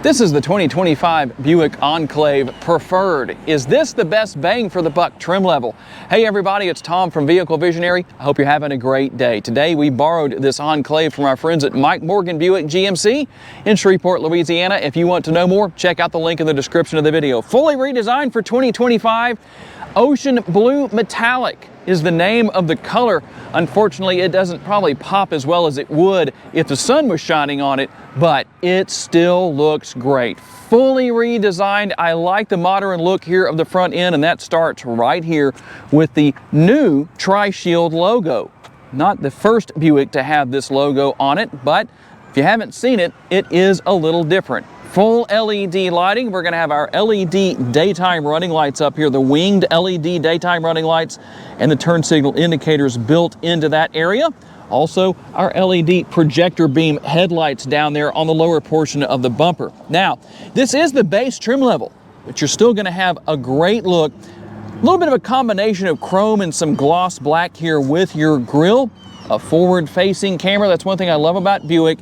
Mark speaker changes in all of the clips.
Speaker 1: This is the 2025 Buick Enclave Preferred. Is this the best bang for the buck trim level? Hey everybody, it's Tom from Vehicle Visionary. I hope you're having a great day. Today we borrowed this Enclave from our friends at Mike Morgan Buick GMC in Shreveport, Louisiana. If you want to know more, check out the link in the description of the video. Fully redesigned for 2025. Ocean Blue Metallic is the name of the color. Unfortunately, it doesn't probably pop as well as it would if the sun was shining on it, but it still looks great. Fully redesigned. I like the modern look here of the front end, and that starts right here with the new Tri-Shield logo. Not the first Buick to have this logo on it, but if you haven't seen it, it is a little different. Full LED lighting. We're going to have our LED daytime running lights up here, the winged LED daytime running lights, and the turn signal indicators built into that area. Also, our LED projector beam headlights down there on the lower portion of the bumper. Now, this is the base trim level, but you're still going to have a great look. A little bit of a combination of chrome and some gloss black here with your grille. A forward-facing camera. That's one thing I love about Buick.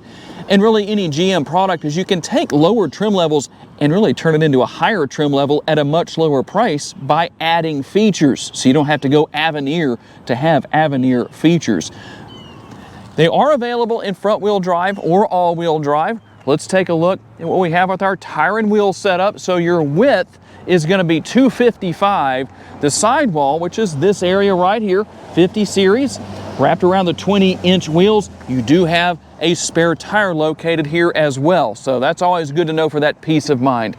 Speaker 1: And really any GM product is you can take lower trim levels and really turn it into a higher trim level at a much lower price by adding features. So you don't have to go Avenir to have Avenir features. They are available in front-wheel drive or all-wheel drive. Let's take a look at what we have with our tire and wheel setup. So your width is going to be 255. The sidewall, which is this area right here, 50 series, wrapped around the 20-inch wheels. You do have a spare tire located here as well, so that's always good to know for that peace of mind.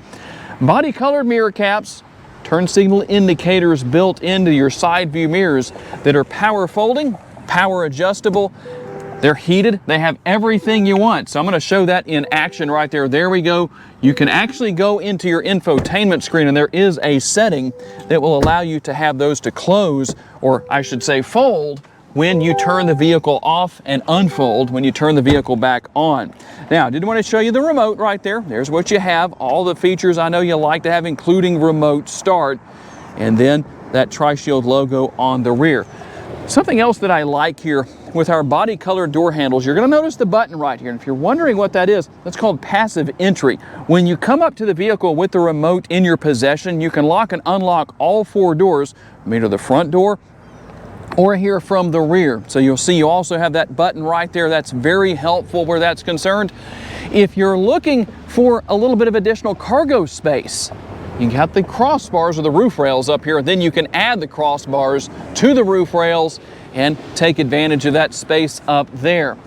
Speaker 1: Body colored mirror caps, turn signal indicators built into your side view mirrors that are power folding, power adjustable. They're heated. They have everything you want. So I'm going to show that in action right there. There we go. You can actually go into your infotainment screen, and there is a setting that will allow you to have those to close, or I should say fold, when you turn the vehicle off, and unfold when you turn the vehicle back on. Now, I did want to show you the remote right there. There's what you have. All the features I know you like to have, including remote start, and then that Tri-Shield logo on the rear. Something else that I like here with our body colored door handles, you're going to notice the button right here. And if you're wondering what that is, that's called passive entry. When you come up to the vehicle with the remote in your possession, you can lock and unlock all four doors, either the front door or here from the rear. So you'll see you also have that button right there. That's very helpful where that's concerned. If you're looking for a little bit of additional cargo space, you got the crossbars or the roof rails up here, and then you can add the crossbars to the roof rails and take advantage of that space up there.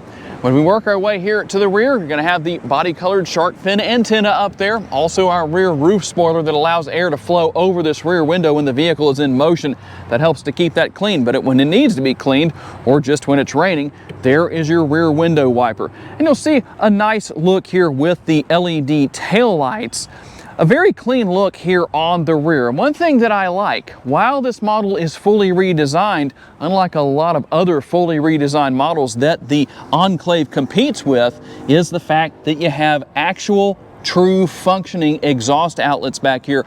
Speaker 1: When we work our way here to the rear, you're going to have the body-colored shark fin antenna up there. Also our rear roof spoiler that allows air to flow over this rear window when the vehicle is in motion. That helps to keep that clean. But when it needs to be cleaned, or just when it's raining, there is your rear window wiper. And you'll see a nice look here with the LED tail lights. A very clean look here on the rear. One thing that I like, while this model is fully redesigned, unlike a lot of other fully redesigned models that the Enclave competes with, is the fact that you have actual, true, functioning exhaust outlets back here.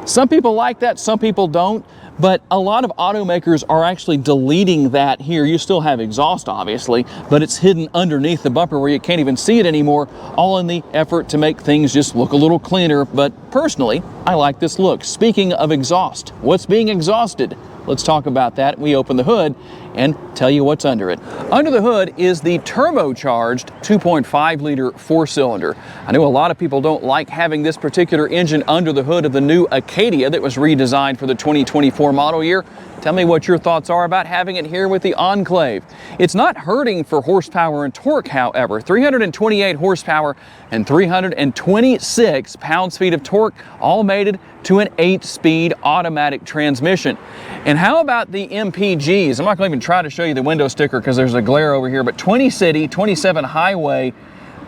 Speaker 1: Some people like that, some people don't. But a lot of automakers are actually deleting that here. You still have exhaust, obviously, but it's hidden underneath the bumper where you can't even see it anymore, all in the effort to make things just look a little cleaner. But personally, I like this look. Speaking of exhaust, what's being exhausted? Let's talk about that. We open the hood and tell you what's under it. Under the hood is the turbocharged 2.5-liter four-cylinder. I know a lot of people don't like having this particular engine under the hood of the new Acadia that was redesigned for the 2024 model year. Tell me what your thoughts are about having it here with the Enclave. It's not hurting for horsepower and torque, however. 328 horsepower and 326 pounds-feet of torque, all mated to an 8-speed automatic transmission. And how about the MPGs? I'm not going to even try to show you the window sticker because there's a glare over here, but 20 city, 27 highway,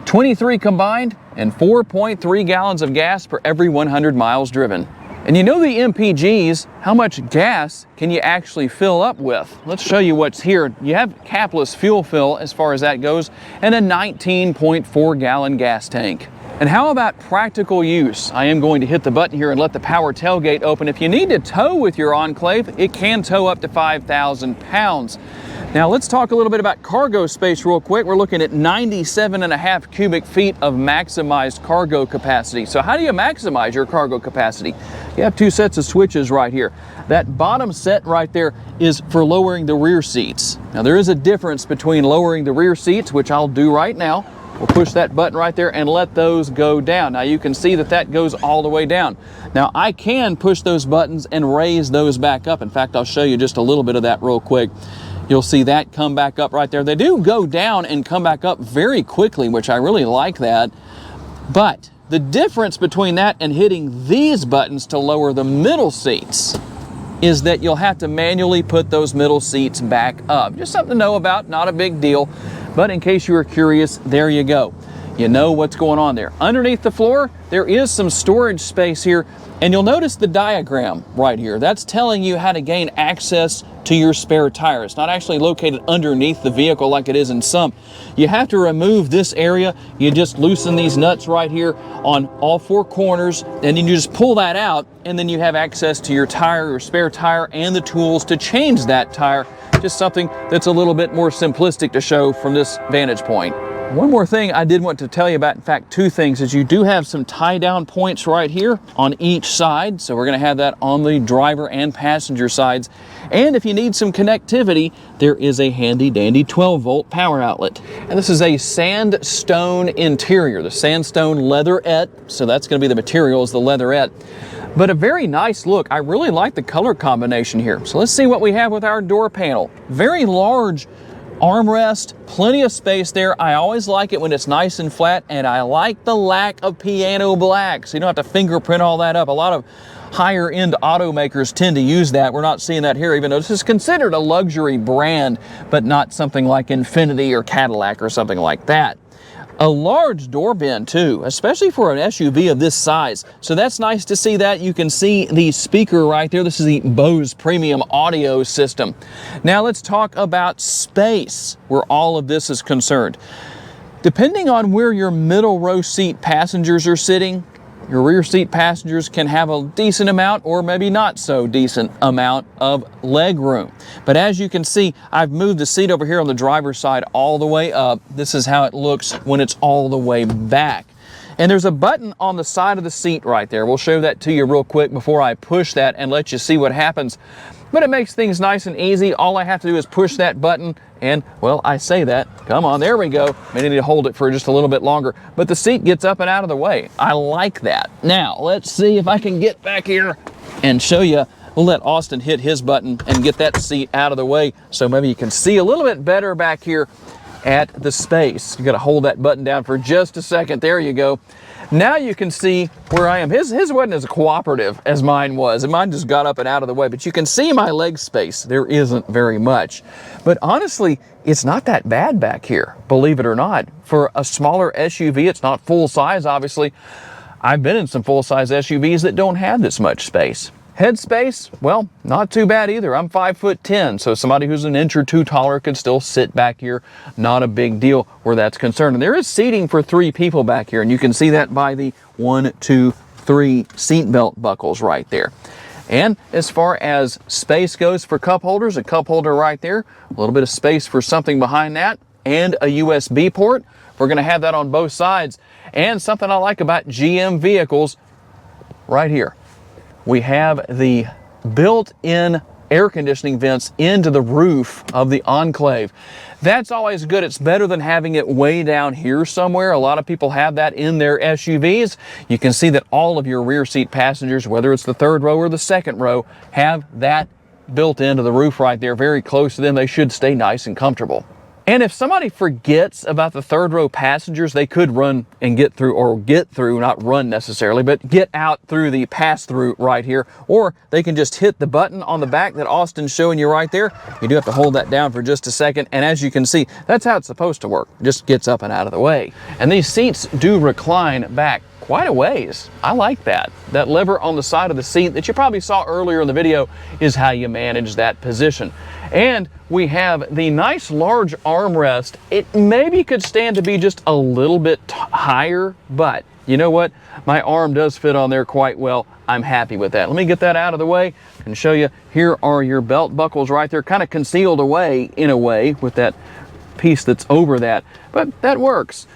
Speaker 1: 23 combined, and 4.3 gallons of gas per every 100 miles driven. And you know the MPGs, how much gas can you actually fill up with? Let's show you what's here. You have capless fuel fill as far as that goes, and a 19.4 gallon gas tank. And how about practical use? I am going to hit the button here and let the power tailgate open. If you need to tow with your Enclave, it can tow up to 5,000 pounds. Now let's talk a little bit about cargo space real quick. We're looking at 97.5 cubic feet of maximized cargo capacity. So how do you maximize your cargo capacity? You have two sets of switches right here. That bottom set right there is for lowering the rear seats. Now there is a difference between lowering the rear seats, which I'll do right now. We'll push that button right there and let those go down. Now you can see that that goes all the way down. Now I can push those buttons and raise those back up. In fact, I'll show you just a little bit of that real quick. You'll see that come back up right there. They do go down and come back up very quickly, which I really like that. But the difference between that and hitting these buttons to lower the middle seats is that you'll have to manually put those middle seats back up. Just something to know about, not a big deal. But in case you were curious, there you go. You know what's going on there. Underneath the floor, there is some storage space here, and you'll notice the diagram right here. That's telling you how to gain access to your spare tire. It's not actually located underneath the vehicle like it is in some. You have to remove this area. You just loosen these nuts right here on all four corners, and then you just pull that out, and then you have access to your tire, your spare tire, and the tools to change that tire. Just something that's a little bit more simplistic to show from this vantage point. One more thing I did want to tell you about, in fact, two things, is you do have some tie down points right here on each side. So we're going to have that on the driver and passenger sides. And if you need some connectivity, there is a handy dandy 12-volt power outlet. And this is a sandstone interior, the sandstone leatherette. So that's going to be the material, is the leatherette. But a very nice look. I really like the color combination here. So let's see what we have with our door panel. Very large armrest, plenty of space there. I always like it when it's nice and flat, and I like the lack of piano black, so you don't have to fingerprint all that up. A lot of higher end automakers tend to use that. We're not seeing that here, even though this is considered a luxury brand, but not something like Infiniti or Cadillac or something like that. A large door bin too, especially for an SUV of this size. So that's nice to see that. You can see the speaker right there. This is the Bose premium audio system. Now let's talk about space, where all of this is concerned. Depending on where your middle row seat passengers are sitting, your rear seat passengers can have a decent amount or maybe not so decent amount of leg room. But as you can see, I've moved the seat over here on the driver's side all the way up. This is how it looks when it's all the way back. And there's a button on the side of the seat right there. We'll show that to you real quick before I push that and let you see what happens. But it makes things nice and easy. All I have to do is push that button and, well, I say that, come on, there we go. I need to hold it for just a little bit longer, but the seat gets up and out of the way. I like that. Now, let's see if I can get back here and show you. We'll let Austin hit his button and get that seat out of the way so maybe you can see a little bit better back here at the space. You gotta hold that button down for just a second. There you go. Now you can see where I am. His wasn't as cooperative as mine was, and mine just got up and out of the way, but you can see my leg space. There isn't very much. But honestly, it's not that bad back here, believe it or not. For a smaller SUV, it's not full size, obviously. I've been in some full size SUVs that don't have this much space. Head space, well, not too bad either. I'm 5'10", so somebody who's an inch or two taller could still sit back here. Not a big deal where that's concerned. And there is seating for 3 people back here, and you can see that by the 1, 2, 3 seat belt buckles right there. And as far as space goes for cup holders, a cup holder right there, a little bit of space for something behind that, and a USB port. We're going to have that on both sides. And something I like about GM vehicles right here. We have the built-in air conditioning vents into the roof of the Enclave. That's always good. It's better than having it way down here somewhere. A lot of people have that in their SUVs. You can see that all of your rear seat passengers, whether it's the 3rd row or the 2nd row, have that built into the roof right there, very close to them. They should stay nice and comfortable. And if somebody forgets about the 3rd row passengers, they could run and get through, or get through, not run necessarily, but get out through the pass-through right here. Or they can just hit the button on the back that Austin's showing you right there. You do have to hold that down for just a second. And as you can see, that's how it's supposed to work. It just gets up and out of the way. And these seats do recline back quite a ways. I like that. That lever on the side of the seat that you probably saw earlier in the video is how you manage that position. And we have the nice large armrest. It maybe could stand to be just a little bit higher, but you know what? My arm does fit on there quite well. I'm happy with that. Let me get that out of the way and show you. Here are your belt buckles right there, kind of concealed away in a way with that piece that's over that, but that works.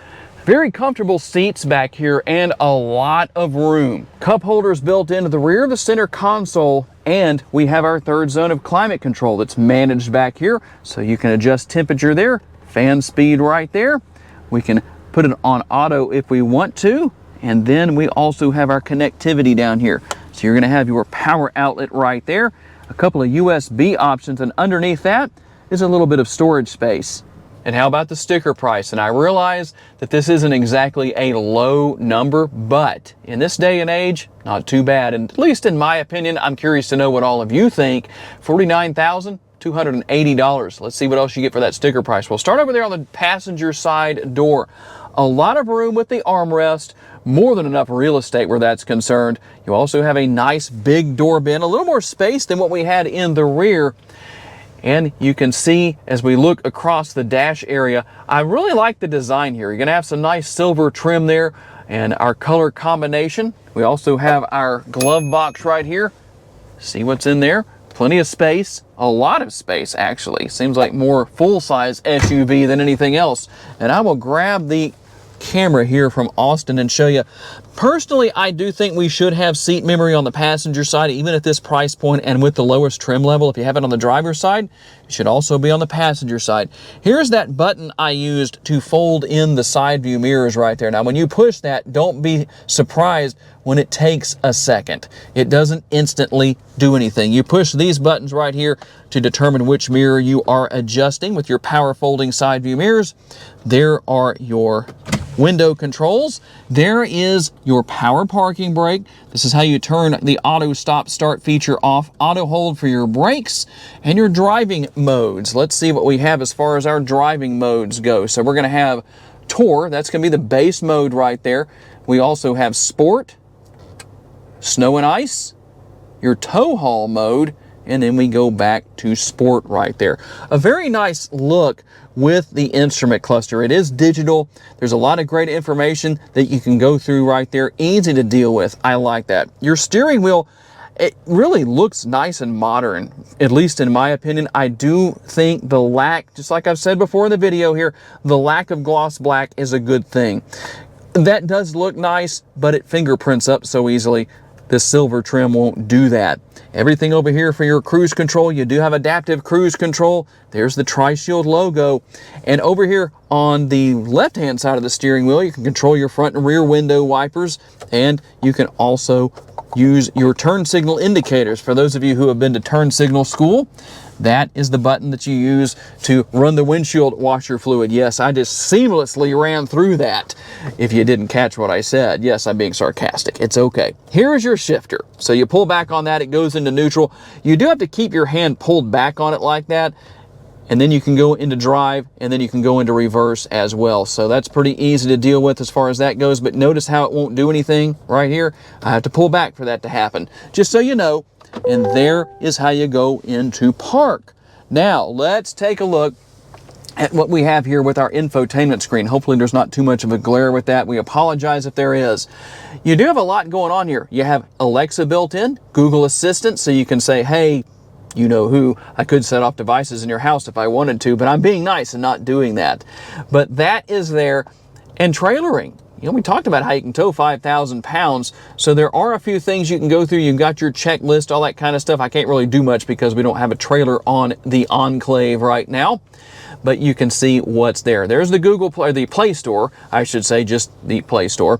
Speaker 1: Very comfortable seats back here and a lot of room. Cup holders built into the rear of the center console, and we have our third zone of climate control that's managed back here, so you can adjust temperature there, fan speed right there. We can put it on auto if we want to, and then we also have our connectivity down here. So you're going to have your power outlet right there, a couple of USB options, and underneath that is a little bit of storage space. And how about the sticker price? And I realize that this isn't exactly a low number, but in this day and age, not too bad. And at least in my opinion, I'm curious to know what all of you think. $49,280. Let's see what else you get for that sticker price. We'll start over there on the passenger side door. A lot of room with the armrest, more than enough real estate where that's concerned. You also have a nice big door bin, a little more space than what we had in the rear. And you can see as we look across the dash area, I really like the design here. You're going to have some nice silver trim there and our color combination. We also have our glove box right here. See what's in there. Plenty of space, a lot of space actually. Seems like more full-size SUV than anything else. And I will grab the camera here from Austin and show you. Personally, I do think we should have seat memory on the passenger side, even at this price point and with the lowest trim level. If you have it on the driver's side, it should also be on the passenger side. Here's that button I used to fold in the side view mirrors right there. Now, when you push that, don't be surprised when it takes a second. It doesn't instantly do anything. You push these buttons right here to determine which mirror you are adjusting with your power folding side view mirrors. There are your window controls. There is your power parking brake. This is how you turn the auto stop start feature off, auto hold for your brakes, and your driving modes. Let's see what we have as far as our driving modes go. So we're going to have Tour, that's going to be the base mode right there. We also have Sport, Snow and Ice, your tow haul mode, and then we go back to Sport right there. A very nice look with the instrument cluster. It is digital. There's a lot of great information that you can go through right there. Easy to deal with. I like that. Your steering wheel, it really looks nice and modern, at least in my opinion. I do think the lack, just like I've said before in the video here, the lack of gloss black is a good thing. That does look nice, but it fingerprints up so easily. This silver trim won't do that. Everything over here for your cruise control, you do have adaptive cruise control. There's the Tri-Shield logo. And over here on the left-hand side of the steering wheel, you can control your front and rear window wipers, and you can also use your turn signal indicators. For those of you who have been to turn signal school, that is the button that you use to run the windshield washer fluid. Yes, I just seamlessly ran through that. If you didn't catch what I said, yes, I'm being sarcastic. It's okay. Here is your shifter. So you pull back on that, it goes into neutral. You do have to keep your hand pulled back on it like that, and then you can go into drive, and then you can go into reverse as well. So that's pretty easy to deal with as far as that goes, but notice how it won't do anything right here. I have to pull back for that to happen, just so you know. And there is how you go into park. Now, let's take a look at what we have here with our infotainment screen. Hopefully there's not too much of a glare with that. We apologize if there is. You do have a lot going on here. You have Alexa built in, Google Assistant, so you can say, hey, you know who. I could set off devices in your house if I wanted to, but I'm being nice and not doing that. But that is there. And trailering. You know, we talked about how you can tow 5,000 pounds, so there are a few things you can go through. You've got your checklist, all that kind of stuff. I can't really do much because we don't have a trailer on the Enclave right now, but you can see what's there. There's the the Play Store, I should say, just the Play Store,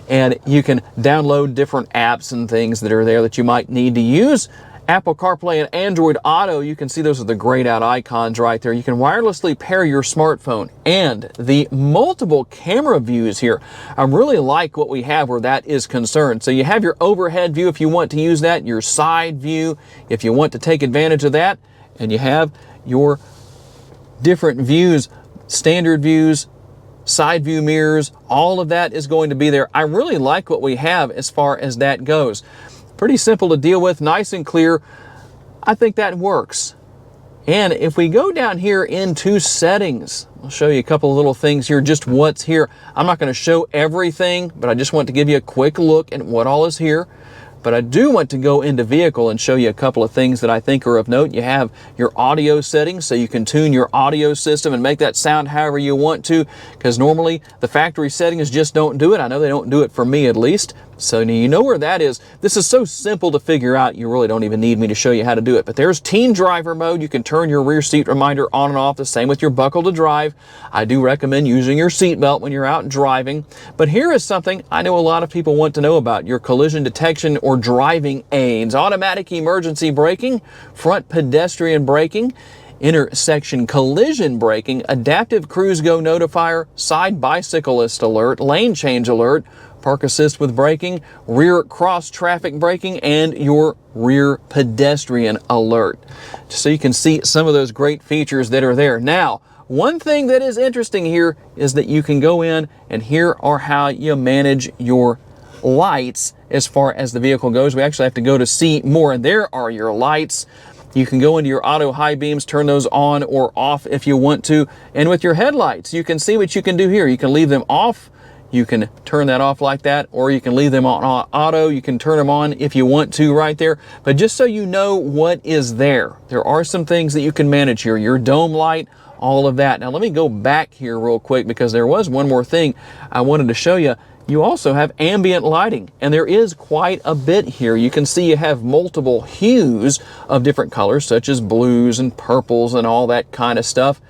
Speaker 1: and you can download different apps and things that are there that you might need to use. Apple CarPlay and Android Auto, you can see those are the grayed out icons right there. You can wirelessly pair your smartphone, and the multiple camera views here. I really like what we have where that is concerned. So you have your overhead view if you want to use that, your side view if you want to take advantage of that, and you have your different views, standard views, side view mirrors, all of that is going to be there. I really like what we have as far as that goes. Pretty simple to deal with, nice and clear. I think that works. And if we go down here into settings, I'll show you a couple of little things here, just what's here. I'm not going to show everything, but I just want to give you a quick look at what all is here. But I do want to go into vehicle and show you a couple of things that I think are of note. You have your audio settings, so you can tune your audio system and make that sound however you want to, because normally the factory settings just don't do it. I know they don't do it for me, at least. So you know where that is. This is so simple to figure out, you really don't even need me to show you how to do it. But there's teen driver mode. You can turn your rear seat reminder on and off, the same with your buckle to drive. I do recommend using your seatbelt when you're out driving. But here is something I know a lot of people want to know about: your collision detection or driving aids, automatic emergency braking, front pedestrian braking, intersection collision braking, adaptive cruise go notifier, side bicyclist alert, lane change alert, park assist with braking, rear cross traffic braking, and your rear pedestrian alert. So you can see some of those great features that are there. Now, one thing that is interesting here is that you can go in, and here are how you manage your lights as far as the vehicle goes. We actually have to go to see more, and there are your lights. You can go into your auto high beams, turn those on or off if you want to. And with your headlights, you can see what you can do here. You can leave them off. You can turn that off like that, or you can leave them on auto. You can turn them on if you want to right there. But just so you know what is there, there are some things that you can manage here. Your dome light, all of that. Now let me go back here real quick, because there was one more thing I wanted to show you. You also have ambient lighting, and there is quite a bit here. You can see you have multiple hues of different colors, such as blues and purples and all that kind of stuff.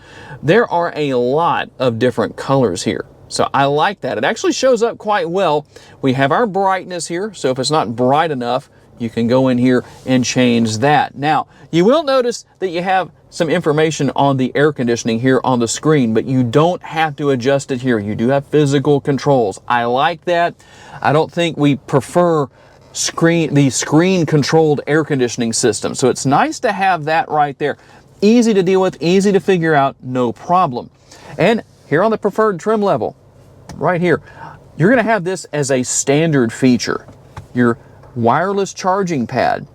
Speaker 1: There are a lot of different colors here. So I like that. It actually shows up quite well. We have our brightness here, so if it's not bright enough, you can go in here and change that. Now, you will notice that you have some information on the air conditioning here on the screen, but you don't have to adjust it here. You do have physical controls. I like that. I don't think we prefer the screen controlled air conditioning system. So it's nice to have that right there. Easy to deal with, easy to figure out, no problem. And here on the preferred trim level, right here, you're going to have this as a standard feature. Your wireless charging pad.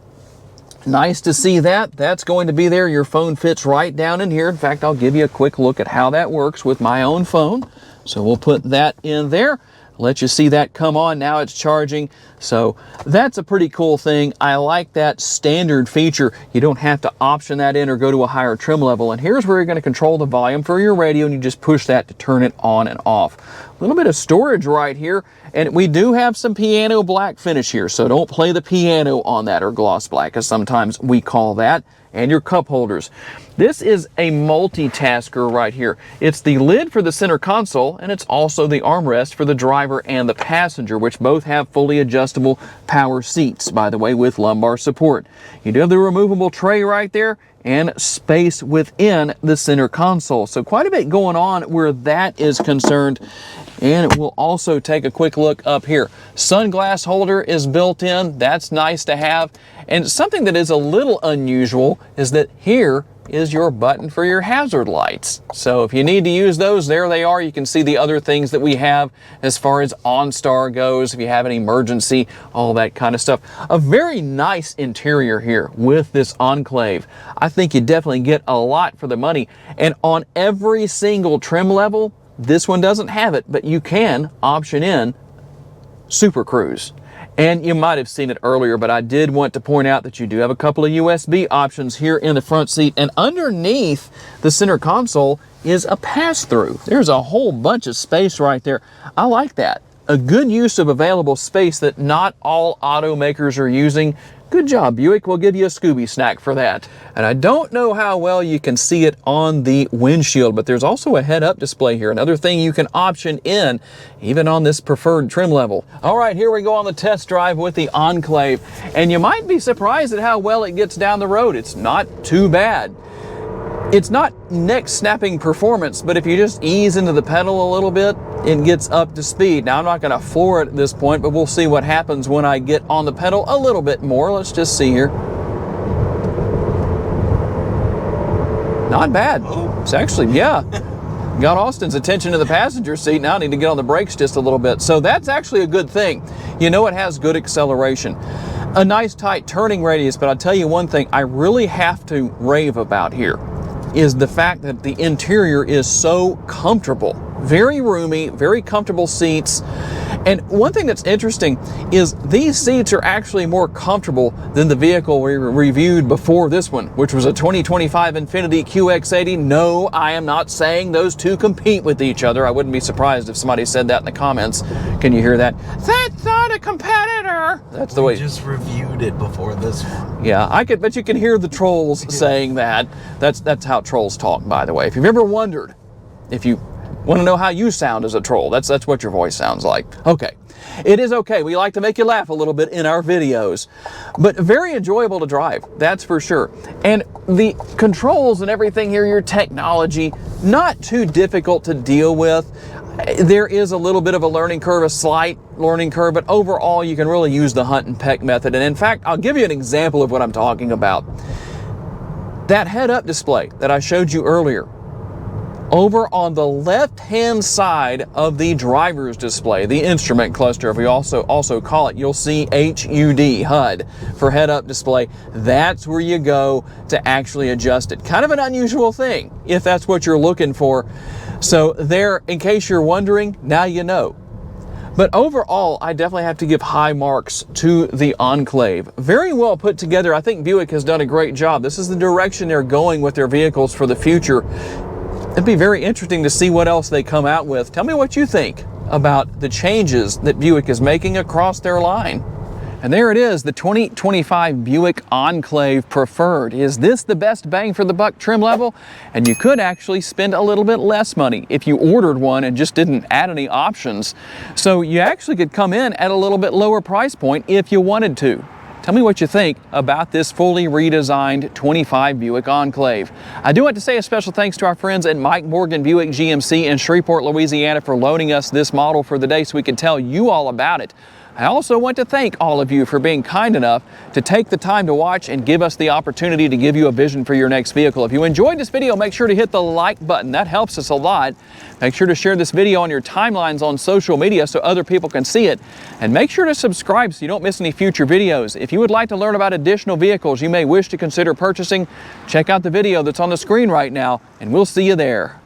Speaker 1: Nice to see that. That's going to be there. Your phone fits right down in here. In fact, I'll give you a quick look at how that works with my own phone. So we'll put that in there. Let you see that come on. Now it's charging. So that's a pretty cool thing. I like that standard feature. You don't have to option that in or go to a higher trim level. And here's where you're going to control the volume for your radio, and you just push that to turn it on and off. A little bit of storage right here. And we do have some piano black finish here. So don't play the piano on that, or gloss black, as sometimes we call that. And your cup holders. This is a multitasker right here. It's the lid for the center console, and it's also the armrest for the driver and the passenger, which both have fully adjustable power seats, by the way, with lumbar support. You do have the removable tray right there, and space within the center console. So quite a bit going on where that is concerned. And we'll also take a quick look up here. Sunglass holder is built in. That's nice to have. And something that is a little unusual is that here is your button for your hazard lights. So if you need to use those, there they are. You can see the other things that we have as far as OnStar goes, if you have an emergency, all that kind of stuff. A very nice interior here with this Enclave. I think you definitely get a lot for the money. And on every single trim level, this one doesn't have it, but you can option in Super Cruise. And you might have seen it earlier, but I did want to point out that you do have a couple of USB options here in the front seat, and underneath the center console is a pass-through. There's a whole bunch of space right there. I like that. A good use of available space that not all automakers are using. Good job, Buick. We'll give you a Scooby snack for that. And I don't know how well you can see it on the windshield, but there's also a head-up display here. Another thing you can option in, even on this preferred trim level. All right, here we go on the test drive with the Enclave. And you might be surprised at how well it gets down the road. It's not too bad. It's not neck-snapping performance, but if you just ease into the pedal a little bit, it gets up to speed. Now, I'm not going to floor it at this point, but we'll see what happens when I get on the pedal a little bit more. Let's just see here. Not bad. It's actually, yeah. Got Austin's attention to the passenger seat. Now I need to get on the brakes just a little bit. So that's actually a good thing. You know, it has good acceleration. a nice tight turning radius, but I'll tell you one thing I really have to rave about here is the fact that the interior is so comfortable. Very roomy, very comfortable seats. And one thing that's interesting is these seats are actually more comfortable than the vehicle we reviewed before this one, which was a 2025 Infiniti QX80. No, I am not saying those two compete with each other. I wouldn't be surprised if somebody said that in the comments. Can you hear that? That's not a competitor. That's the way.
Speaker 2: We just reviewed it before this one.
Speaker 1: Yeah, I could, but you can hear the trolls saying that. That's how trolls talk, by the way. If you've ever wondered, if you want to know how you sound as a troll, that's what your voice sounds like. Okay, it is okay. We like to make you laugh a little bit in our videos, but very enjoyable to drive, that's for sure. And the controls and everything here, your technology, not too difficult to deal with. There is a little bit of a learning curve, a slight learning curve, but overall you can really use the hunt and peck method. And in fact, I'll give you an example of what I'm talking about. That head-up display that I showed you earlier, over on the left-hand side of the driver's display, the instrument cluster, if we also call it, you'll see HUD for head-up display. That's where you go to actually adjust it. Kind of an unusual thing, if that's what you're looking for. So there, in case you're wondering, now you know. But overall, I definitely have to give high marks to the Enclave. Very well put together. I think Buick has done a great job. This is the direction they're going with their vehicles for the future. It'd be very interesting to see what else they come out with. Tell me what you think about the changes that Buick is making across their line. And there it is, the 2025 Buick Enclave Preferred. Is this the best bang for the buck trim level? And you could actually spend a little bit less money if you ordered one and just didn't add any options. So you actually could come in at a little bit lower price point if you wanted to. Tell me what you think about this fully redesigned 25 Buick Enclave. I do want to say a special thanks to our friends at Mike Morgan Buick GMC in Shreveport, Louisiana for loaning us this model for the day so we can tell you all about it. I also want to thank all of you for being kind enough to take the time to watch and give us the opportunity to give you a vision for your next vehicle. If you enjoyed this video, make sure to hit the like button. That helps us a lot. Make sure to share this video on your timelines on social media so other people can see it. And make sure to subscribe so you don't miss any future videos. If you would like to learn about additional vehicles you may wish to consider purchasing, check out the video that's on the screen right now, and we'll see you there.